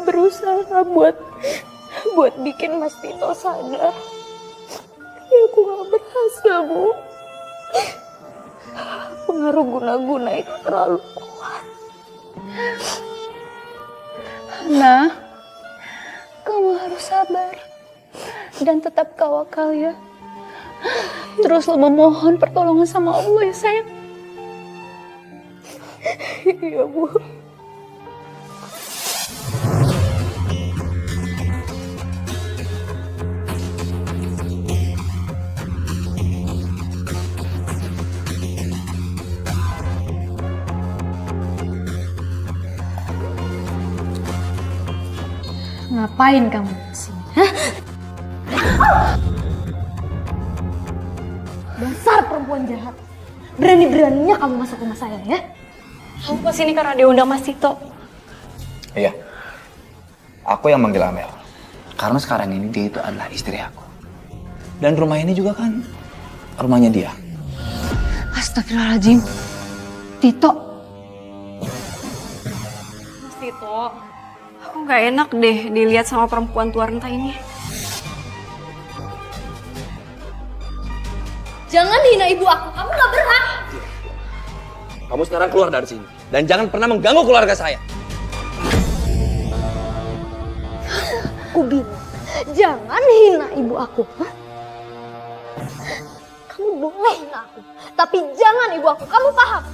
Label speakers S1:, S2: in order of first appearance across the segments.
S1: berusaha buat bikin Mas Tito sadar. Tapi aku gak berhasil, Bu. Pengaruh guna-guna itu terlalu kuat. Nah, kamu harus sabar dan tetap tawakal ya. Terus lo memohon pertolongan sama Allah ya sayang. Iya, Bu. Ngapain kamu disini? Hah? Dasar perempuan jahat. Berani-beraninya kamu masuk rumah saya ya? Kamu kesini karena diundang Mas Tito.
S2: Iya. Aku yang manggil Amel. Karena sekarang ini dia itu adalah istri aku. Dan rumah ini juga kan rumahnya dia.
S1: Astagfirullahaladzim. Tito.
S3: Mas Tito, aku gak enak deh dilihat sama perempuan tua renta ini.
S1: Jangan hina ibu aku, kamu gak berhak.
S2: Kamu sekarang keluar dari sini. Dan jangan pernah mengganggu keluarga saya.
S1: Aku bilang, jangan hina ibu aku. Hah? Kamu boleh hina aku, tapi jangan ibu aku, kamu paham?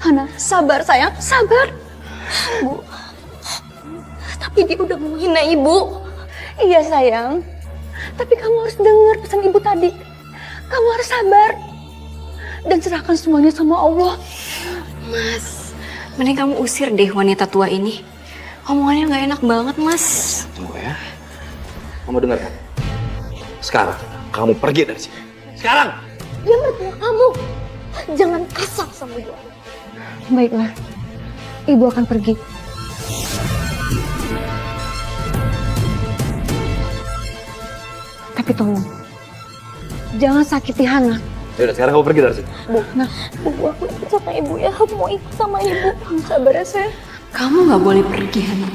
S1: Hana, sabar sayang, sabar. Bu, tapi dia udah mau hina ibu. Iya sayang, tapi kamu harus dengar pesan ibu tadi. Kamu harus sabar dan serahkan semuanya sama Allah.
S3: Mas, mending kamu usir deh wanita tua ini. Omongannya gak enak banget, Mas.
S2: Tunggu ya. Kamu dengar kan? Sekarang kamu pergi dari sini. Sekarang!
S1: Dia mertua kamu. Jangan kasar sama ibu aku. Baiklah, ibu akan pergi. Tapi tolong, jangan sakiti Hana.
S2: Yaudah, sekarang kamu pergi dari sini.
S1: Bu, aku ikut sama ibu ya. Aku mau ikut sama ibu. Sabar ya, sayang.
S3: Kamu gak boleh pergi, Hana.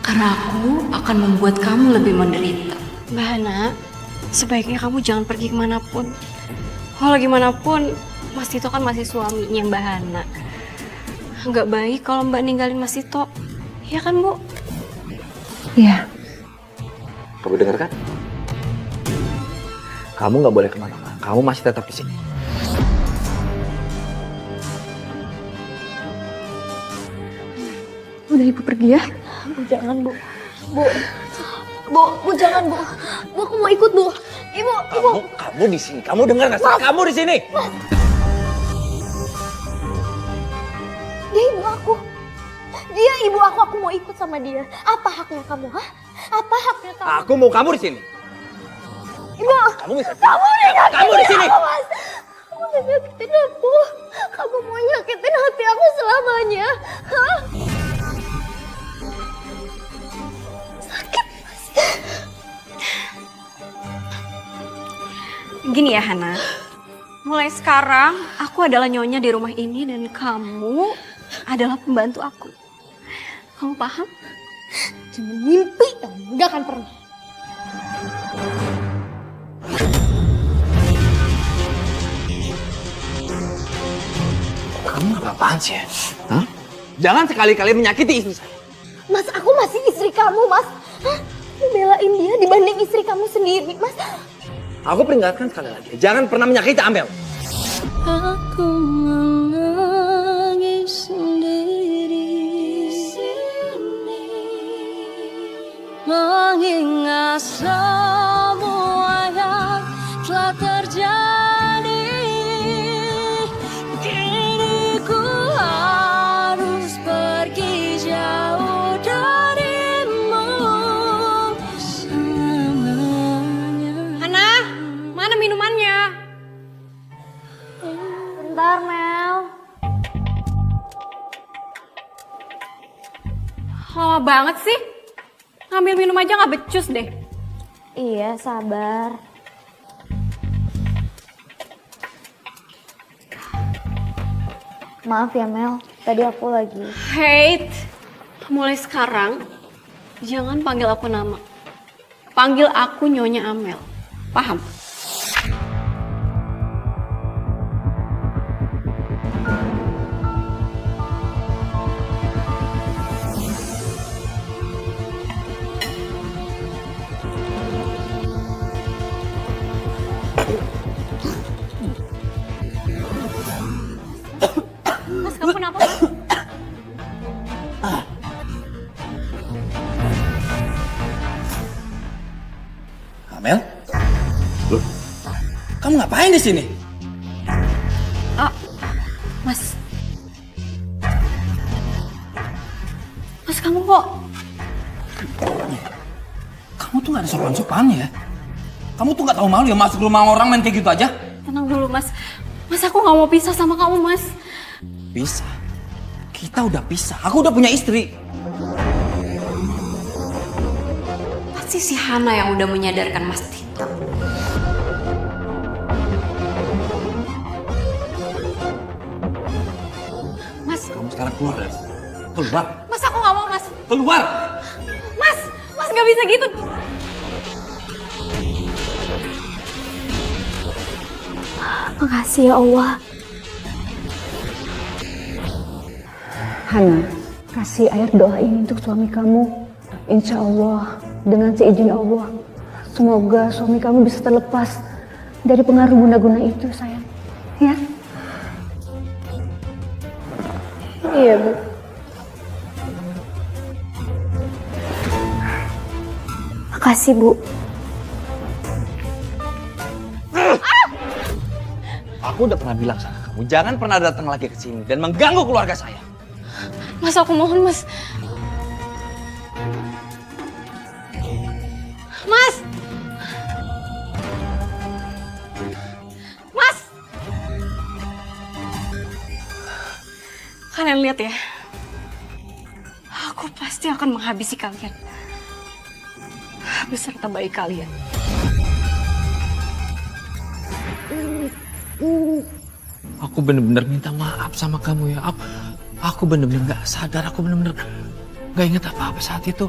S3: Karena aku akan membuat kamu lebih menderita. Mbak Hana, sebaiknya kamu jangan pergi kemanapun. Kalau gimana pun, Mas Tito kan masih suaminya Mbak Hana. Nggak baik kalau Mbak ninggalin Mas Tito. Iya kan, Bu?
S1: Iya.
S2: Kamu dengar kan? Kamu nggak boleh kemana-mana. Kamu masih tetap di sini.
S1: Udah ibu pergi ya. Bu, jangan, Bu. Bu, jangan, Bu. Bu, aku mau ikut, Bu. Ibu.
S2: Kamu di sini. Kamu dengar nggak sih? Kamu di sini.
S1: Dia ibu aku. Dia ibu aku mau ikut sama dia. Apa haknya kamu, hah? Apa haknya kamu?
S2: Aku mau kamu di sini.
S1: Ibu,
S2: Kamu bisa.
S1: kamu udah nyakitin
S2: Kamu di sini.
S1: aku, Mas. Kamu udah nyakitin aku. Kamu mau nyakitin hati aku selamanya. Hah? Sakit, Mas.
S3: Gini ya, Hana. Mulai sekarang, aku adalah nyonya di rumah ini dan kamu adalah pembantu aku. Kamu paham?
S1: Jangan mimpi, kamu nggak akan pernah.
S2: Kamu apa-apaan sih ya? Hah? Jangan sekali-kali menyakiti istri saya.
S1: Mas, aku masih istri kamu, Mas. Hah? Kamu belain dia dibanding istri kamu sendiri, Mas.
S2: Aku peringatkan sekali lagi. Jangan pernah menyakiti Amel.
S1: Aku menangis sendiri mengingat semua yang telah terjadi. Kini ku harus pergi jauh darimu selamanya.
S3: Hana, mana minumannya?
S1: Bentar, Mel.
S3: Lama banget sih. Ngambil minum aja nggak becus deh.
S1: Iya, sabar. Maaf ya, Mel. Tadi aku lagi.
S3: Hate, mulai sekarang jangan panggil aku nama. Panggil aku Nyonya Amel. Paham? Mas, kamu kenapa, Mas?
S2: Amel? Loh, kamu ngapain di sini?
S3: Mas. Mas, kamu kok...
S2: Kamu tuh gak ada sopan-sopannya ya? Kamu tuh gak tahu malu ya masuk rumah orang main kayak gitu aja?
S3: Tenang dulu, Mas. Mas, aku gak mau pisah sama kamu, Mas.
S2: Pisah? Kita udah pisah, aku udah punya istri.
S3: Pasti si Hana yang udah menyadarkan Mas Tito. Mas,
S2: Kamu sekarang keluar dari sini. Keluar.
S3: Mas, aku gak mau, Mas.
S2: Keluar!
S3: Mas gak bisa gitu.
S1: Makasih ya Allah. Hana, kasih air doa ini untuk suami kamu. Insya Allah, dengan seizin Allah, semoga suami kamu bisa terlepas dari pengaruh guna-guna itu, sayang. Ya? Iya, Bu. Makasih, Bu.
S2: Aku udah pernah bilang sama kamu, jangan pernah datang lagi ke sini dan mengganggu keluarga saya.
S3: Mas, aku mohon, Mas. Mas! Mas! Kalian lihat ya. Aku pasti akan menghabisi kalian. Beserta bayi kalian.
S2: Aku bener-bener minta maaf sama kamu ya. Aku bener-bener gak sadar, aku bener-bener gak inget apa-apa saat itu.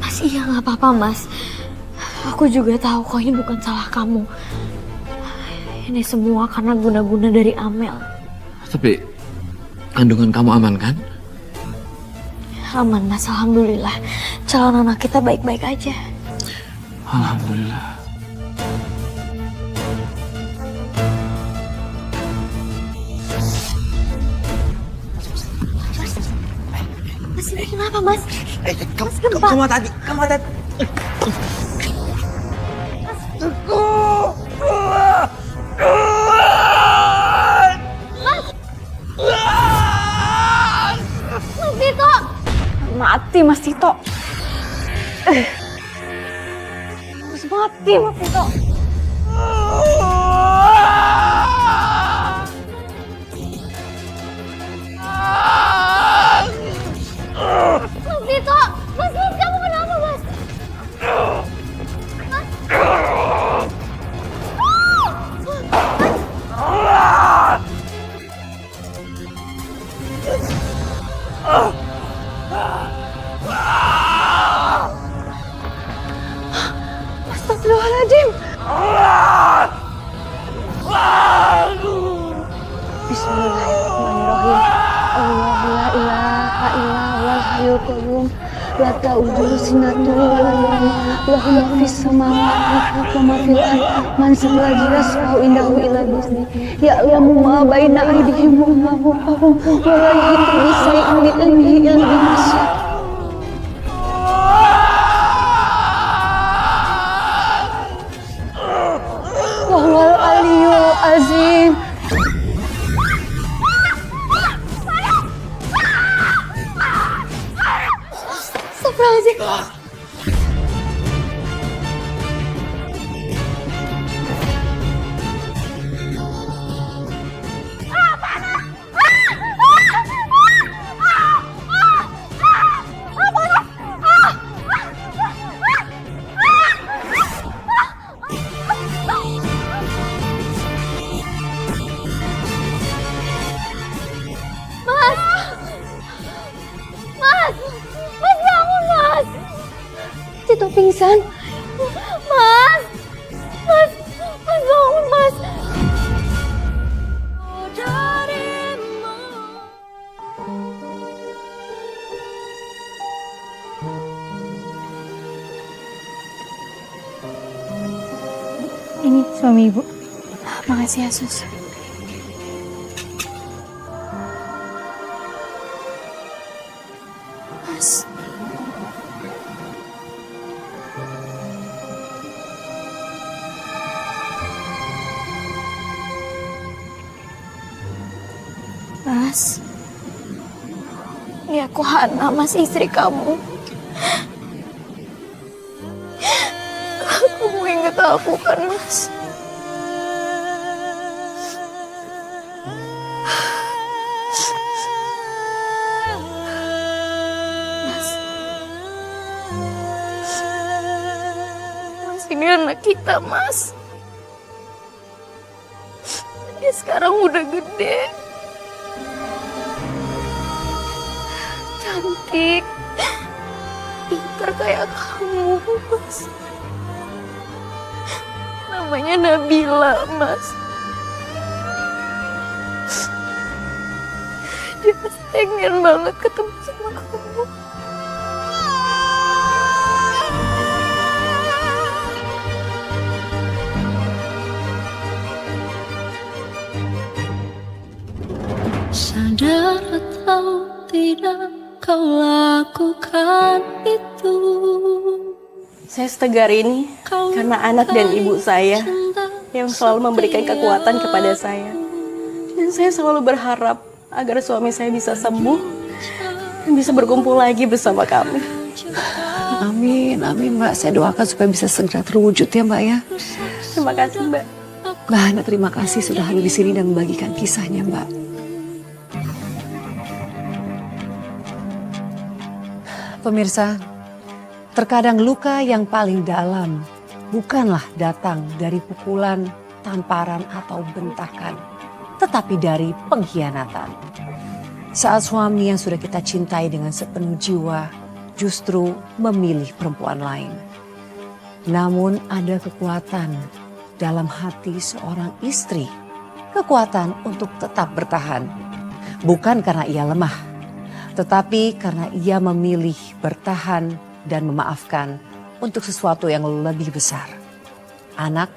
S1: Mas, iya nggak apa-apa, Mas. Aku juga tahu kok ini bukan salah kamu. Ini semua karena guna-guna dari Amel.
S2: Tapi kandungan kamu aman kan?
S1: Aman, Mas. Alhamdulillah. Calon anak kita baik-baik aja.
S2: Alhamdulillah.
S1: Mas, ini kenapa, Mas?
S2: Kamu tadi.
S1: Mas Tito! Mati, Mas Tito. Mas mati, Mas Tito. Mas Tito! Mas, kamu kenapa, Mas? Astagfirullahaladzim. Bismillahirrahmanirrahim. Allahu la ilaha illa huwal hayyul qayyum. La ta'udzuhu sinatun wa la nawm. Lahu ma fis samawati wa ma fil ardi. Man zallazi yashfa'u indahu illa bi'idznih. Ya'lamu ma baina aydihim wa ma khalfahum wa la yuhituna bi shay'in min ilmihi illa bima syaa'. Wahwal aliyul azim. Astagfirullahaladzim. jatuh pingsan. Mas! Mas! Mas bangun, Mas! Ini suami ibu.
S3: Makasih ya, Sus. Mas. Mas.
S1: Ini aku Hana, Mas, istri kamu. Kamu ingat aku kan, Mas? Mas, ini anak kita, Mas. Dia sekarang udah gede. Cantik. Pintar kayak kamu, Mas. Namanya Nabila, Mas. Dia pengen banget ketemu sama kamu.
S4: Sadar atau tidak kau lakukan itu.
S5: Saya setegar ini karena anak dan ibu saya yang selalu memberikan kekuatan kepada saya. Dan saya selalu berharap agar suami saya bisa sembuh dan bisa berkumpul lagi bersama kami.
S6: Amin, amin Mbak. Saya doakan supaya bisa segera terwujud ya Mbak ya.
S5: Terima kasih, Mbak.
S6: Mbak Hana terima kasih sudah hadir di sini dan membagikan kisahnya Mbak. Pemirsa, terkadang luka yang paling dalam bukanlah datang dari pukulan, tamparan atau bentakan, tetapi dari pengkhianatan. Saat suami yang sudah kita cintai dengan sepenuh jiwa justru memilih perempuan lain. Namun ada kekuatan dalam hati seorang istri, kekuatan untuk tetap bertahan. Bukan karena ia lemah, tetapi karena ia memilih bertahan dan memaafkan untuk sesuatu yang lebih besar, anak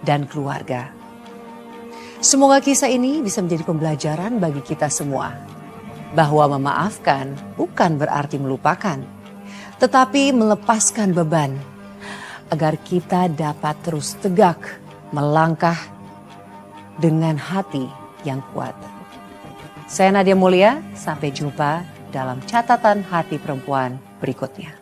S6: dan keluarga. Semoga kisah ini bisa menjadi pembelajaran bagi kita semua, bahwa memaafkan bukan berarti melupakan, tetapi melepaskan beban, agar kita dapat terus tegak melangkah dengan hati yang kuat. Saya Nadia Mulia, sampai jumpa dalam catatan hati perempuan berikutnya.